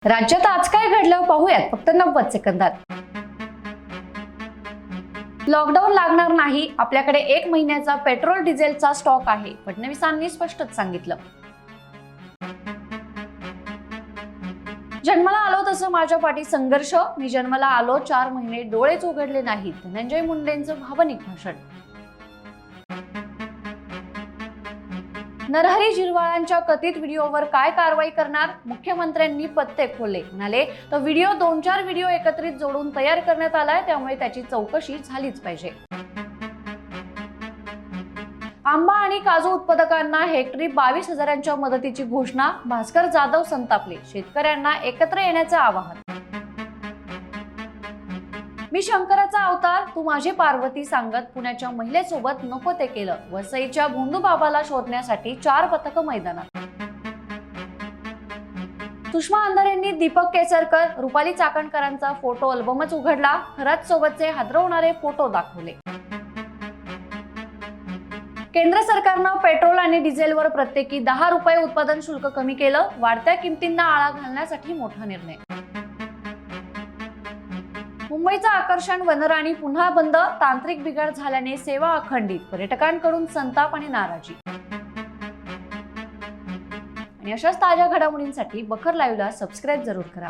राज्यात आज काय घडलं पाहूयात फक्त 90 सेकंदात। लॉकडाऊन लागणार नाही, आपल्याकडे 1 महिन्याचा पेट्रोल डिझेलचा स्टॉक आहे, फडणवीसांनी स्पष्टच सांगितलं। जन्माला आलो तसं माझ्या पाठी संघर्ष, मी जन्माला आलो 4 महिने डोळेच उघडले नाहीत, धनंजय मुंडेंचं भावनिक भाषण। नरहरी झिरवाळांच्या कथित व्हिडिओवर काय कारवाई करणार, मुख्यमंत्र्यांनी पत्ते खोलले, म्हणाले तर व्हिडिओ 2-4 व्हिडिओ एकत्रित जोडून तयार करण्यात आलाय, त्यामुळे त्याची चौकशी झालीच पाहिजे। आंबा आणि काजू उत्पादकांना हेक्टरी 22,000च्या मदतीची घोषणा, भास्कर जाधव संतापले, शेतकऱ्यांना एकत्र येण्याचे आवाहन। मी शंकराचा अवतार, तू माझी पार्वती सांगत पुण्याच्या महिलेसोबत नको ते केलं, वसईच्या भोंदूबाबाला शोधण्यासाठी 4 पथकं मैदानात। सुषमा अंधारेंनी दीपक केसरकर, रुपाली चाकणकरांचा फोटो अल्बमच उघडला, खरात सोबतचे हादरवणारे फोटो दाखवले। केंद्र सरकारनं पेट्रोल आणि डिझेलवर प्रत्येकी 10 रुपये उत्पादन शुल्क कमी केलं, वाढत्या किमतींना आळा घालण्यासाठी मोठा निर्णय। मुंबईचं आकर्षण वनराणी पुन्हा बंद, तांत्रिक बिघाड झाल्याने सेवा अखंडित, पर्यटकांकडून संताप आणि नाराजी। आणि अशाच ताज्या घडामोडींसाठी बखर लाईव्हला सबस्क्राईब जरूर करा।